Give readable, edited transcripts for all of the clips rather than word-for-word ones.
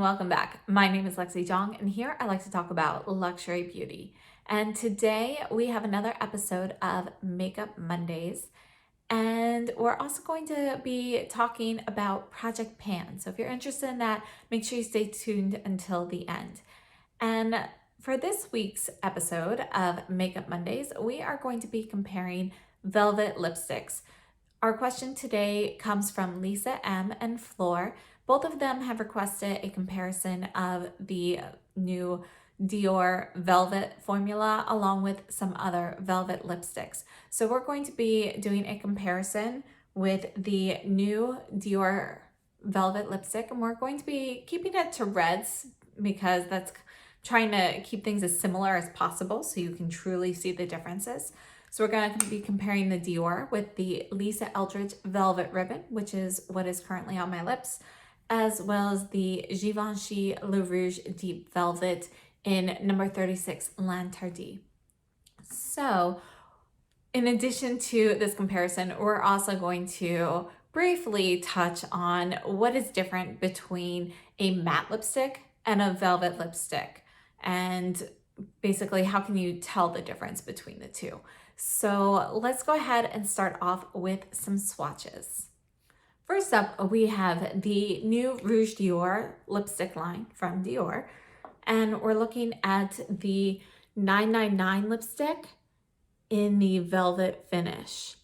welcome back. My name is Lexi Jong, and here I like to talk about luxury beauty. And today we have another episode of Makeup Mondays, and we're also going to be talking about Project Pan. So if you're interested in that, make sure you stay tuned until the end. And for this week's episode of Makeup Mondays, we are going to be comparing velvet lipsticks. Our question today comes from Lisa M and Fleur. Both of them have requested a comparison of the new Dior Velvet formula along with some other velvet lipsticks. So we're going to be doing a comparison with the new Dior Velvet lipstick, and we're going to be keeping it to reds because that's trying to keep things as similar as possible so you can truly see the differences. So we're going to be comparing the Dior with the Lisa Eldridge Velvet Ribbon, which is what is currently on my lips, as well as the Givenchy Le Rouge Deep Velvet in number 36 L'Interdit. So in addition to this comparison, we're also going to briefly touch on what is different between a matte lipstick and a velvet lipstick, and basically how can you tell the difference between the two. So let's go ahead and start off with some swatches. First up, we have the new Rouge Dior lipstick line from Dior, and we're looking at the 999 lipstick in the velvet finish.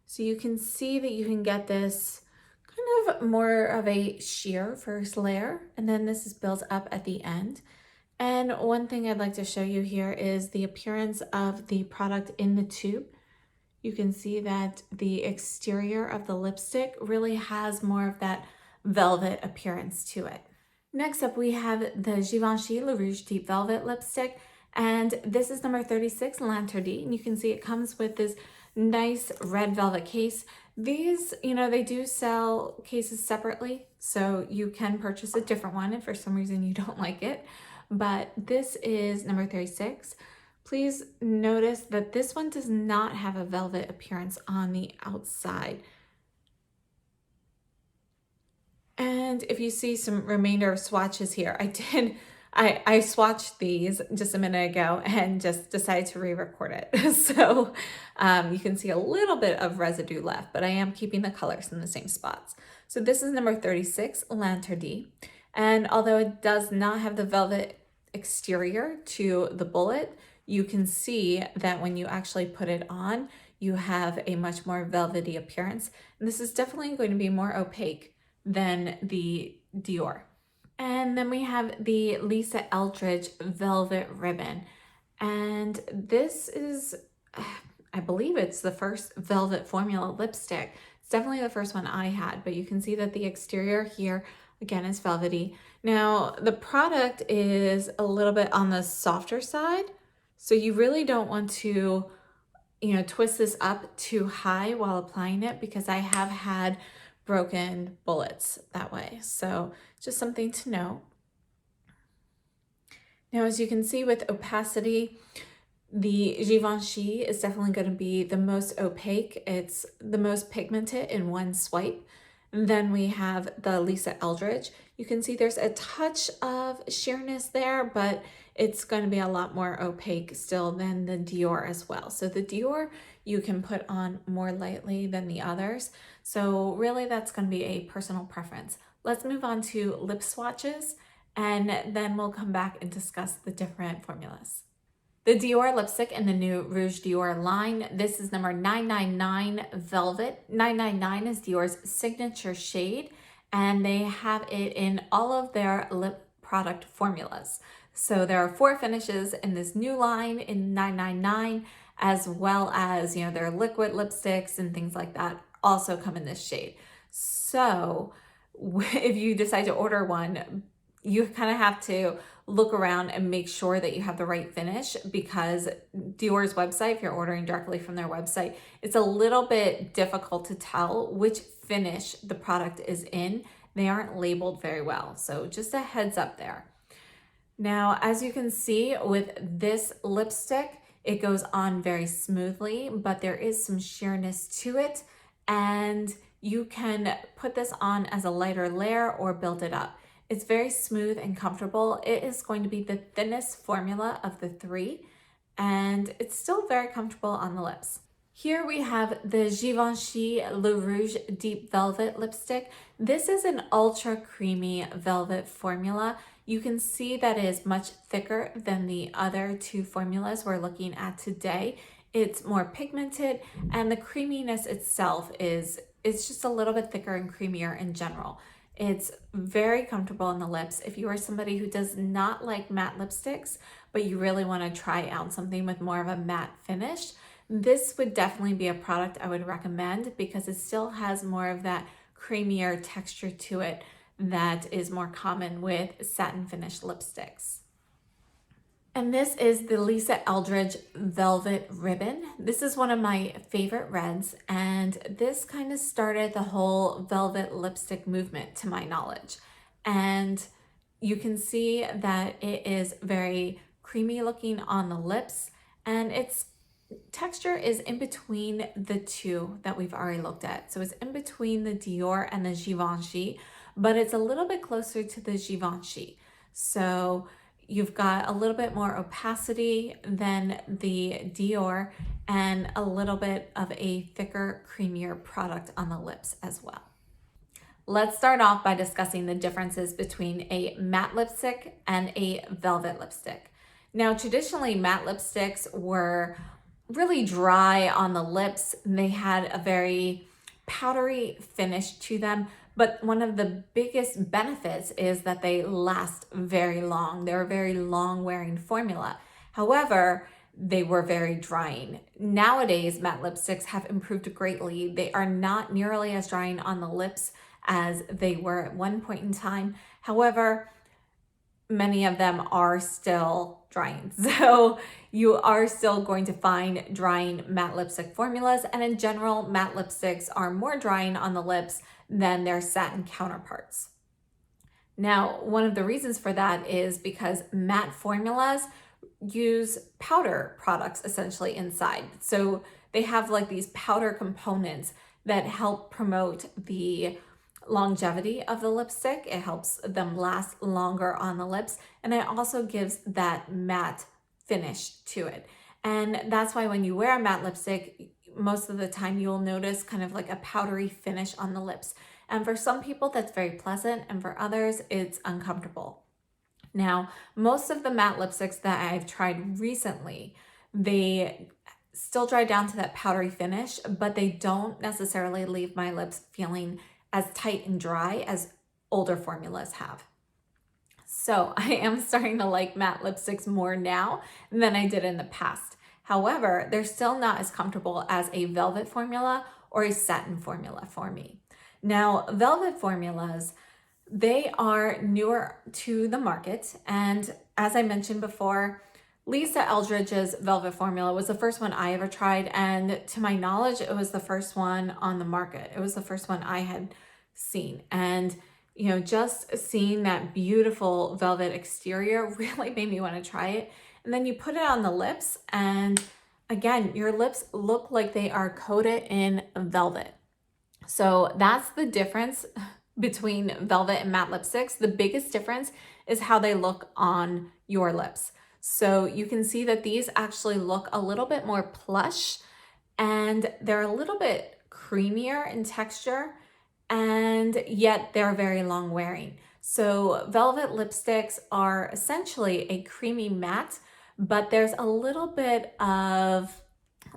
So you can see that you can get this kind of more of a sheer first layer, and then this is built up at the end. And one thing I'd like to show you here is the appearance of the product in the tube. You can see that the exterior of the lipstick really has more of that velvet appearance to it. Next up, we have the Givenchy Le Rouge Deep Velvet lipstick, and this is number 36 L'Interdit, and you can see it comes with this nice red velvet case. These, they do sell cases separately, so you can purchase a different one if for some reason you don't like it. But this is number 36. Please notice that this one does not have a velvet appearance on the outside. And if you see some remainder of swatches here, I swatched these just a minute ago and just decided to re-record it. So you can see a little bit of residue left, but I am keeping the colors in the same spots. So this is number 36, L'Interdit. And although it does not have the velvet exterior to the bullet, you can see that when you actually put it on, you have a much more velvety appearance. And this is definitely going to be more opaque than the Dior. And then we have the Lisa Eldridge Velvet Ribbon. And this is, I believe it's the first velvet formula lipstick. It's definitely the first one I had, but you can see that the exterior here again is velvety. Now the product is a little bit on the softer side, so you really don't want to, twist this up too high while applying it, because I have had broken bullets that way. So just something to know. Now, as you can see with opacity, the Givenchy is definitely going to be the most opaque. It's the most pigmented in one swipe. And then we have the Lisa Eldridge. You can see there's a touch of sheerness there, but it's going to be a lot more opaque still than the Dior as well. So the Dior you can put on more lightly than the others. So really that's going to be a personal preference. Let's move on to lip swatches, and then we'll come back and discuss the different formulas. The Dior lipstick in the new Rouge Dior line. This is number 999 Velvet. 999 is Dior's signature shade, and they have it in all of their lip product formulas. So there are 4 finishes in this new line in 999, as well as, their liquid lipsticks and things like that also come in this shade. So if you decide to order one, you kind of have to look around and make sure that you have the right finish, because Dior's website, if you're ordering directly from their website, it's a little bit difficult to tell which finish the product is in. They aren't labeled very well. So just a heads up there. Now, as you can see with this lipstick, it goes on very smoothly, but there is some sheerness to it, and you can put this on as a lighter layer or build it up. It's very smooth and comfortable. It is going to be the thinnest formula of the three, and it's still very comfortable on the lips. Here we have the Givenchy Le Rouge Deep Velvet Lipstick. This is an ultra creamy velvet formula. You can see that it is much thicker than the other two formulas we're looking at today. It's more pigmented, and the creaminess itself it's just a little bit thicker and creamier in general. It's very comfortable on the lips. If you are somebody who does not like matte lipsticks, but you really want to try out something with more of a matte finish, this would definitely be a product I would recommend because it still has more of that creamier texture to it that is more common with satin finish lipsticks. And this is the Lisa Eldridge Velvet Ribbon. This is one of my favorite reds, and this kind of started the whole velvet lipstick movement to my knowledge. And you can see that it is very creamy looking on the lips, and its texture is in between the two that we've already looked at. So it's in between the Dior and the Givenchy, but it's a little bit closer to the Givenchy. So you've got a little bit more opacity than the Dior and a little bit of a thicker, creamier product on the lips as well. Let's start off by discussing the differences between a matte lipstick and a velvet lipstick. Now, traditionally, matte lipsticks were really dry on the lips. They had a very powdery finish to them, but one of the biggest benefits is that they last very long. They're a very long wearing formula. However, they were very drying. Nowadays, matte lipsticks have improved greatly. They are not nearly as drying on the lips as they were at one point in time. However, many of them are still drying. So you are still going to find drying matte lipstick formulas. And in general, matte lipsticks are more drying on the lips than their satin counterparts. Now, one of the reasons for that is because matte formulas use powder products essentially inside. So they have like these powder components that help promote the longevity of the lipstick. It helps them last longer on the lips, and it also gives that matte finish to it. And that's why when you wear a matte lipstick, most of the time you'll notice kind of like a powdery finish on the lips. And for some people that's very pleasant, and for others it's uncomfortable. Now, most of the matte lipsticks that I've tried recently, they still dry down to that powdery finish, but they don't necessarily leave my lips feeling as tight and dry as older formulas have. So I am starting to like matte lipsticks more now than I did in the past. However, they're still not as comfortable as a velvet formula or a satin formula for me. Now, velvet formulas, they are newer to the market. And as I mentioned before, Lisa Eldridge's velvet formula was the first one I ever tried, and to my knowledge, it was the first one on the market. It was the first one I had seen, and just seeing that beautiful velvet exterior really made me want to try it. And then you put it on the lips, and again, your lips look like they are coated in velvet. So that's the difference between velvet and matte lipsticks. The biggest difference is how they look on your lips. So you can see that these actually look a little bit more plush, and they're a little bit creamier in texture, and yet they're very long wearing. So velvet lipsticks are essentially a creamy matte, but there's a little bit of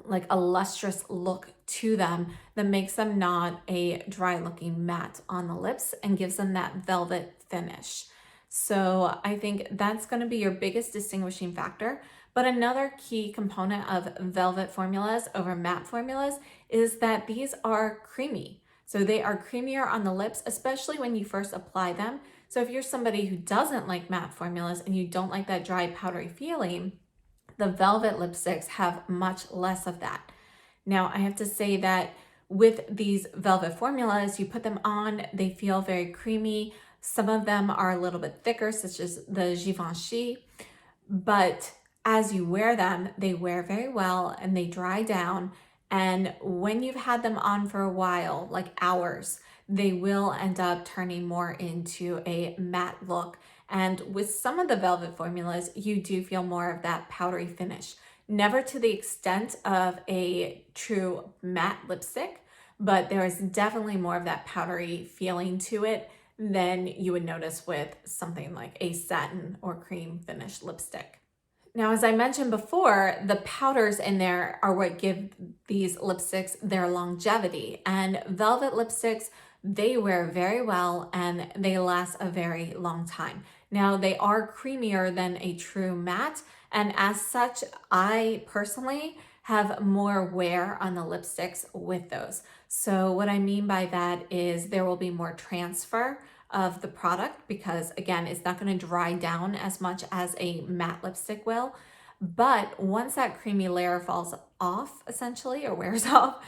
like a lustrous look to them that makes them not a dry looking matte on the lips and gives them that velvet finish. So I think that's going to be your biggest distinguishing factor. But another key component of velvet formulas over matte formulas is that these are creamy. So they are creamier on the lips, especially when you first apply them. So if you're somebody who doesn't like matte formulas and you don't like that dry powdery feeling, the velvet lipsticks have much less of that. Now, I have to say that with these velvet formulas, you put them on, they feel very creamy. Some of them are a little bit thicker, such as the Givenchy, but as you wear them, they wear very well and they dry down. And when you've had them on for a while, like hours, they will end up turning more into a matte look. And with some of the velvet formulas, you do feel more of that powdery finish. Never to the extent of a true matte lipstick, but there is definitely more of that powdery feeling to it than you would notice with something like a satin or cream finish lipstick. Now, as I mentioned before, the powders in there are what give these lipsticks their longevity. And velvet lipsticks, they wear very well and they last a very long time. Now, they are creamier than a true matte, and as such, I personally have more wear on the lipsticks with those. So what I mean by that is there will be more transfer of the product because again, it's not going to dry down as much as a matte lipstick will. But once that creamy layer falls off essentially or wears off,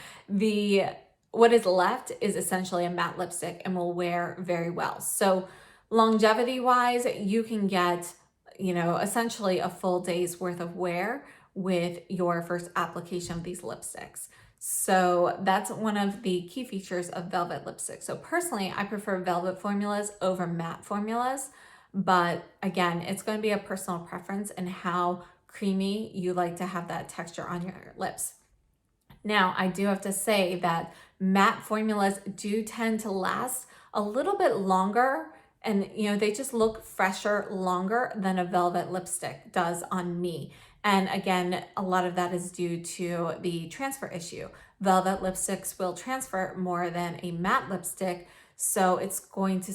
what is left is essentially a matte lipstick and will wear very well. So longevity wise, you can get, essentially a full day's worth of wear with your first application of these lipsticks. So that's one of the key features of velvet lipstick. So personally, I prefer velvet formulas over matte formulas, but again, it's going to be a personal preference and how creamy you like to have that texture on your lips. Now, I do have to say that matte formulas do tend to last a little bit longer and they just look fresher longer than a velvet lipstick does on me. And again, a lot of that is due to the transfer issue. Velvet lipsticks will transfer more than a matte lipstick, so it's going to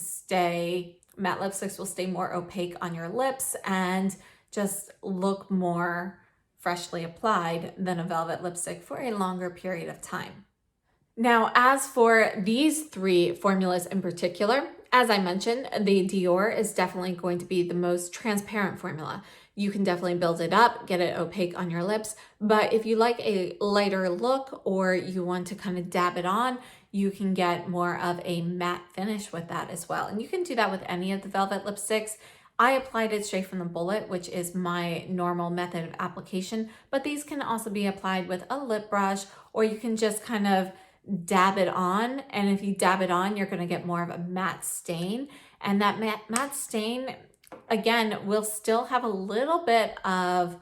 matte lipsticks will stay more opaque on your lips and just look more freshly applied than a velvet lipstick for a longer period of time. Now, as for these three formulas in particular, as I mentioned, the Dior is definitely going to be the most transparent formula. You can definitely build it up, get it opaque on your lips, but if you like a lighter look or you want to kind of dab it on, you can get more of a matte finish with that as well. And you can do that with any of the velvet lipsticks. I applied it straight from the bullet, which is my normal method of application, but these can also be applied with a lip brush, or you can just kind of dab it on. And if you dab it on, you're going to get more of a matte stain. And that matte stain, again, will still have a little bit of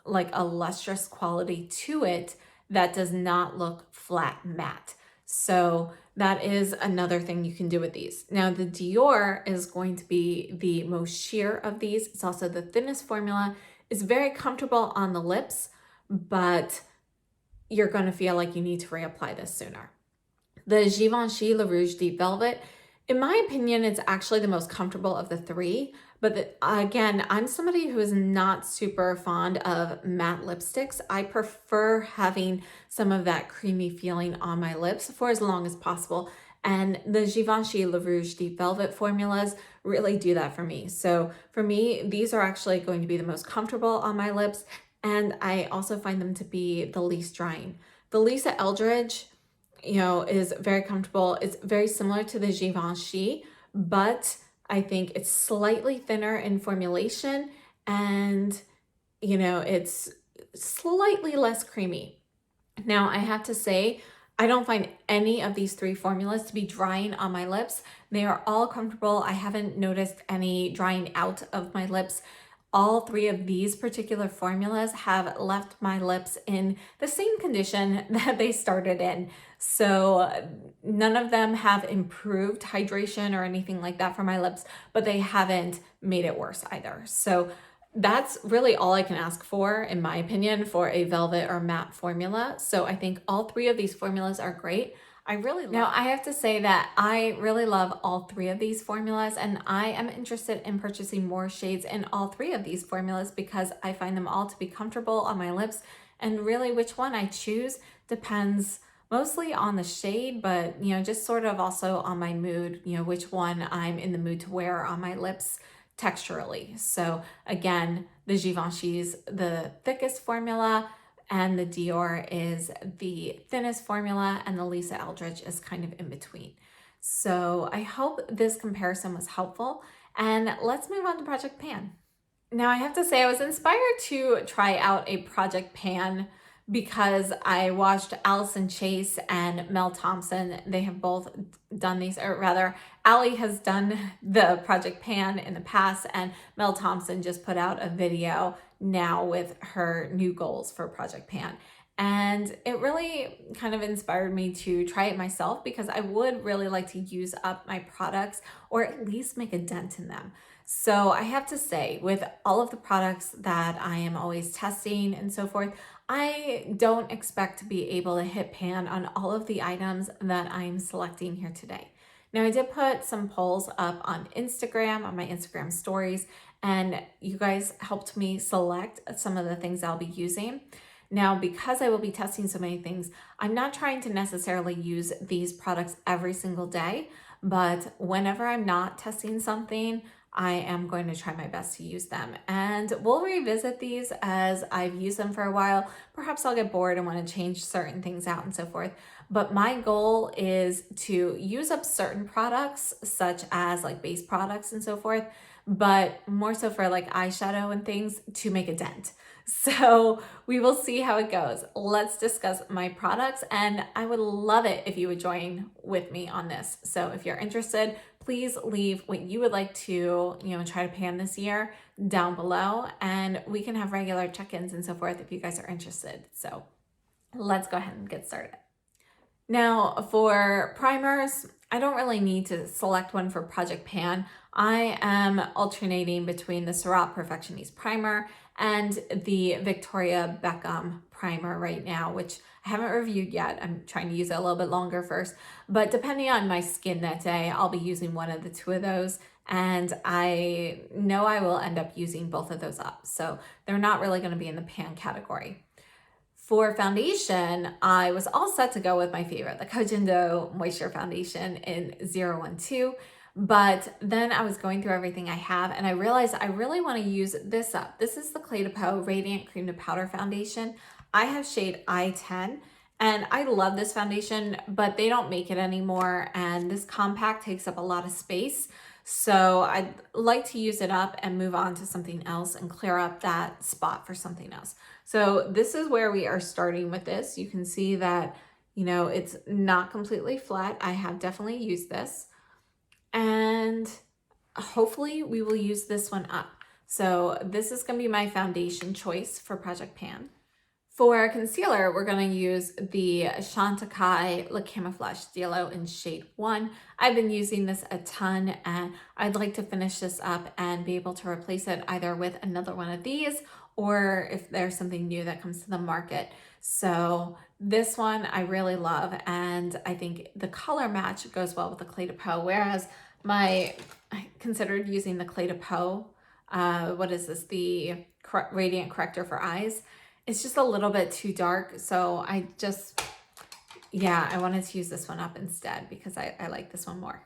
like a lustrous quality to it that does not look flat matte. So that is another thing you can do with these. Now, the Dior is going to be the most sheer of these. It's also the thinnest formula. It's very comfortable on the lips, but you're going to feel like you need to reapply this sooner. The Givenchy Le Rouge Deep Velvet, in my opinion, it's actually the most comfortable of the three. But again, I'm somebody who is not super fond of matte lipsticks. I prefer having some of that creamy feeling on my lips for as long as possible. And the Givenchy Le Rouge Deep Velvet formulas really do that for me. So for me, these are actually going to be the most comfortable on my lips. And I also find them to be the least drying. The Lisa Eldridge, is very comfortable. It's very similar to the Givenchy, but I think it's slightly thinner in formulation and, it's slightly less creamy. Now, I have to say, I don't find any of these three formulas to be drying on my lips. They are all comfortable. I haven't noticed any drying out of my lips. All three of these particular formulas have left my lips in the same condition that they started in. So none of them have improved hydration or anything like that for my lips, but they haven't made it worse either. So that's really all I can ask for, in my opinion, for a velvet or matte formula. So I think all three of these formulas are great. Now I have to say that I really love all three of these formulas, and I am interested in purchasing more shades in all three of these formulas because I find them all to be comfortable on my lips, and really which one I choose depends mostly on the shade, but just sort of also on my mood, which one I'm in the mood to wear on my lips texturally. So again, the Givenchy's the thickest formula, and the Dior is the thinnest formula, and the Lisa Eldridge is kind of in between. So I hope this comparison was helpful, and let's move on to Project Pan. Now I have to say I was inspired to try out a Project Pan because I watched Allison Chase and Mel Thompson. They have both done these, or rather, Allie has done the Project Pan in the past, and Mel Thompson just put out a video now with her new goals for Project Pan. And it really kind of inspired me to try it myself, because I would really like to use up my products or at least make a dent in them. So I have to say, with all of the products that I am always testing and so forth, I don't expect to be able to hit pan on all of the items that I'm selecting here today. Now, I did put some polls up on Instagram, on my Instagram stories, and you guys helped me select some of the things I'll be using. Now, because I will be testing so many things, I'm not trying to necessarily use these products every single day, but whenever I'm not testing something, I am going to try my best to use them. And we'll revisit these as I've used them for a while. Perhaps I'll get bored and want to change certain things out and so forth. But my goal is to use up certain products, such as like base products and so forth, but more so for like eyeshadow and things, to make a dent. So we will see how it goes. Let's discuss my products, and I would love it if you would join with me on this. So if you're interested, please leave what you would like to, try to pan this year down below, and we can have regular check-ins and so forth if you guys are interested. So let's go ahead and get started. Now, for primers, I don't really need to select one for Project Pan. I am alternating between the Surratt Perfectionist primer and the Victoria Beckham primer right now, which I haven't reviewed yet. I'm trying to use it a little bit longer first, but depending on my skin that day, I'll be using one of the two of those, and I know I will end up using both of those up. So they're not really going to be in the pan category. For foundation, I was all set to go with my favorite, the Cojindo Moisture Foundation in 012. But then I was going through everything I have, and I realized I really want to use this up. This is the Clé de Peau Radiant Cream to Powder Foundation. I have shade I-10, and I love this foundation, but they don't make it anymore, and this compact takes up a lot of space. So I'd like to use it up and move on to something else and clear up that spot for something else. So this is where we are starting with this. You can see that, it's not completely flat. I have definitely used this, and hopefully we will use this one up. So this is going to be my foundation choice for Project Pan. For concealer, we're going to use the Chantecaille Le Camouflage Stylo in shade 1. I've been using this a ton, and I'd like to finish this up and be able to replace it either with another one of these, or if there's something new that comes to the market. So this one I really love, and I think the color match goes well with the Clé de Peau, whereas I considered using the Clé de Peau, what is this, the Radiant Corrector for Eyes. It's just a little bit too dark, so I wanted to use this one up instead because I like this one more.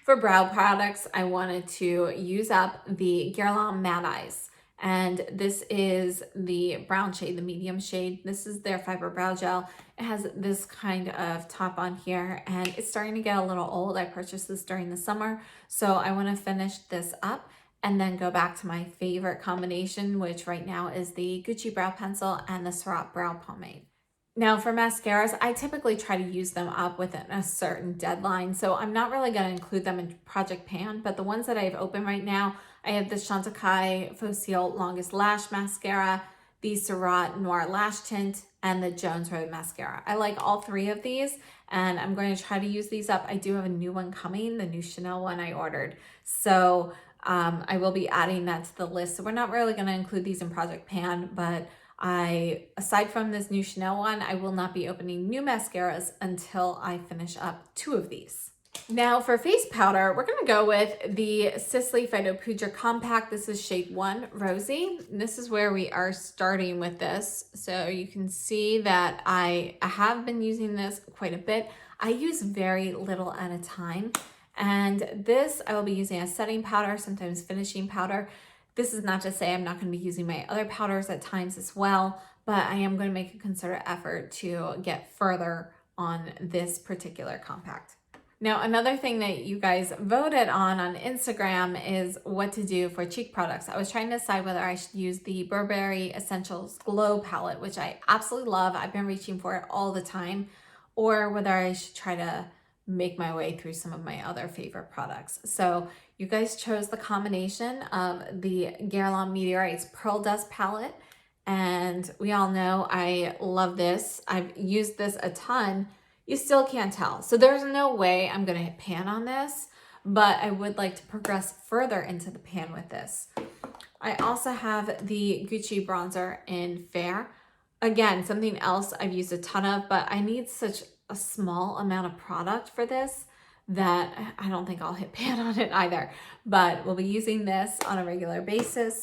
For brow products, I wanted to use up the Guerlain Matte Eyes, and this is the brown shade, the medium shade. This is their fiber brow gel. It has this kind of top on here, and it's starting to get a little old. I purchased this during the summer, so I want to finish this up and then go back to my favorite combination, which right now is the Gucci Brow Pencil and the Surratt Brow Pomade. Now for mascaras, I typically try to use them up within a certain deadline, so I'm not really going to include them in Project Pan, but the ones that I have open right now, I have the Chantecaille Faux Cils Longest Lash Mascara, the Surratt Noir Lash Tint, and the Jones Road Mascara. I like all three of these, and I'm going to try to use these up. I do have a new one coming, the new Chanel one I ordered, so I will be adding that to the list. So we're not really going to include these in Project Pan, but aside from this new Chanel one, I will not be opening new mascaras until I finish up 2 of these. Now for face powder, we're going to go with the Sisley Phyto Poudre Compact. This is shade 1, Rosy. This is where we are starting with this. So you can see that I have been using this quite a bit. I use very little at a time. And this I will be using as setting powder, sometimes finishing powder. This is not to say I'm not going to be using my other powders at times as well, but I am going to make a concerted effort to get further on this particular compact. Now, another thing that you guys voted on Instagram is what to do for cheek products. I was trying to decide whether I should use the Burberry Essentials Glow palette, which I absolutely love. I've been reaching for it all the time, or whether I should try to make my way through some of my other favorite products. So you guys chose the combination of the Guerlain Meteorites Pearl Dust palette, and we all know I love this. I've used this a ton. You still can't tell. So there's no way I'm gonna hit pan on this, but I would like to progress further into the pan with this. I also have the Gucci bronzer in Fair. Again, something else I've used a ton of, but I need such a small amount of product for this that I don't think I'll hit pan on it either. But we'll be using this on a regular basis.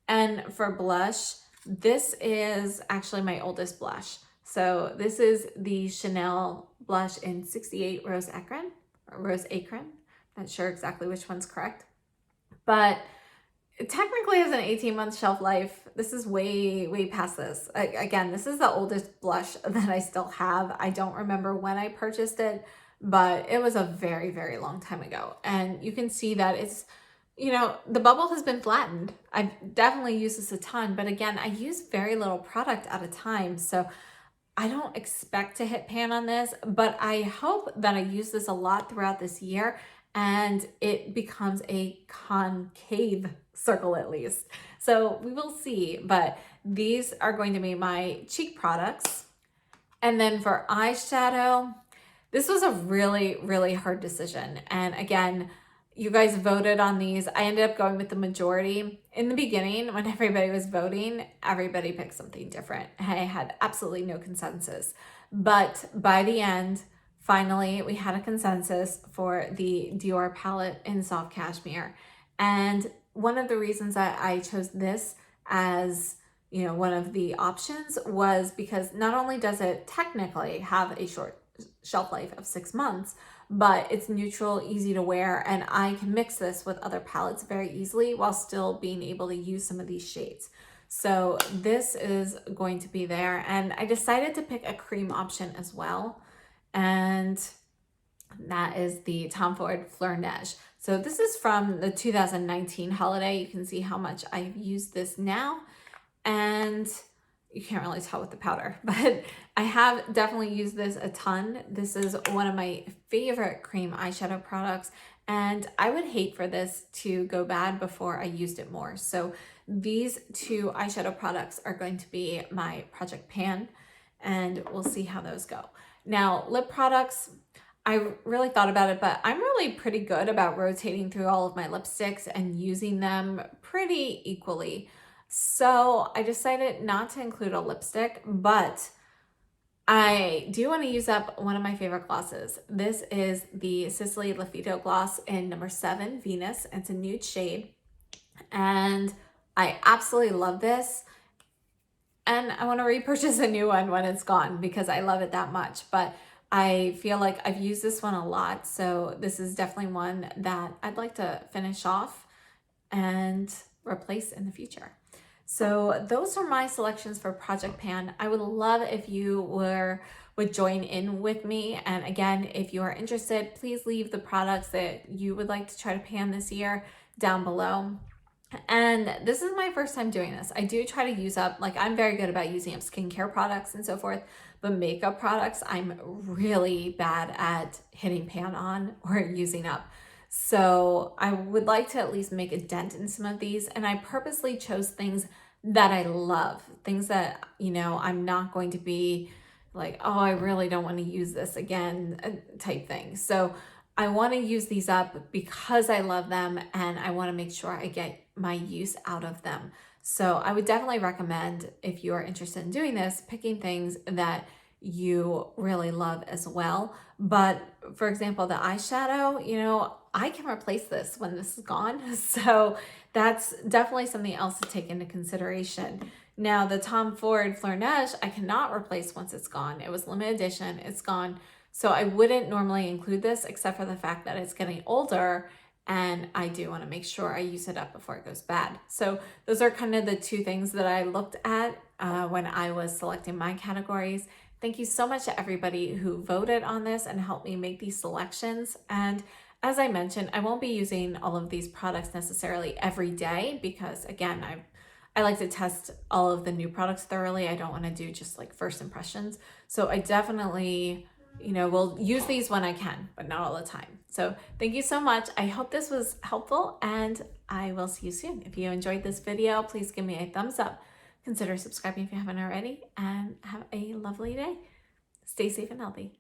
And for blush, this is actually my oldest blush. So this is the Chanel blush in 68 Rose Ecrin, or Rose Ecrin. Not sure exactly which one's correct, but it technically has an 18-month shelf life. This is way past this. Again, this is the oldest blush that I still have. I don't remember when I purchased it, but it was a very long time ago. And you can see that it's, you know, the bubble has been flattened. I've definitely used this a ton, but again, I use very little product at a time. So I don't expect to hit pan on this, but I hope that I use this a lot throughout this year and it becomes a concave circle at least. So we will see, but these are going to be my cheek products. And then for eyeshadow, this was a really hard decision. And again, you guys voted on these. I ended up going with the majority. In the beginning, when everybody was voting, everybody picked something different. I had absolutely no consensus. But by the end, finally, we had a consensus for the Dior palette in Soft Cashmere. And one of the reasons that I chose this as, you know, one of the options was because not only does it technically have a short shelf life of 6 months, but it's neutral, easy to wear, and I can mix this with other palettes very easily while still being able to use some of these shades. So this is going to be there, and I decided to pick a cream option as well, and that is the Tom Ford Fleur Neige. So this is from the 2019 holiday. You can see how much I've used this now, and you can't really tell with the powder, but I have definitely used this a ton. This is one of my favorite cream eyeshadow products, and I would hate for this to go bad before I used it more. So these two eyeshadow products are going to be my Project Pan, and we'll see how those go. Now, lip products, I really thought about it, but I'm really pretty good about rotating through all of my lipsticks and using them pretty equally. So I decided not to include a lipstick, but I do want to use up one of my favorite glosses. This is the Sisley Phyto gloss in number 7, Venus. It's a nude shade, and I absolutely love this. And I want to repurchase a new one when it's gone because I love it that much. But I feel like I've used this one a lot, so this is definitely one that I'd like to finish off and replace in the future. So those are my selections for Project Pan. I would love if you would join in with me. And again, if you are interested, please leave the products that you would like to try to pan this year down below. And this is my first time doing this. I do try to use up, like I'm very good about using up skincare products and so forth, but makeup products, I'm really bad at hitting pan on or using up. So I would like to at least make a dent in some of these. And I purposely chose things that I love, things that, you know, I'm not going to be like, oh, I really don't want to use this again type thing. So I want to use these up because I love them and I want to make sure I get my use out of them. So I would definitely recommend, if you are interested in doing this, picking things that you really love as well. But for example, the eyeshadow, you know, I can replace this when this is gone. So that's definitely something else to take into consideration. Now, the Tom Ford Fleur Neige, I cannot replace once it's gone. It was limited edition, it's gone. So I wouldn't normally include this except for the fact that it's getting older and I do want to make sure I use it up before it goes bad. So those are kind of the two things that I looked at when I was selecting my categories. Thank you so much to everybody who voted on this and helped me make these selections. And as I mentioned, I won't be using all of these products necessarily every day because, again, I like to test all of the new products thoroughly. I don't want to do just like first impressions. So I definitely, will use these when I can, but not all the time. So thank you so much. I hope this was helpful, and I will see you soon. If you enjoyed this video, please give me a thumbs up. Consider subscribing if you haven't already, and have a lovely day. Stay safe and healthy.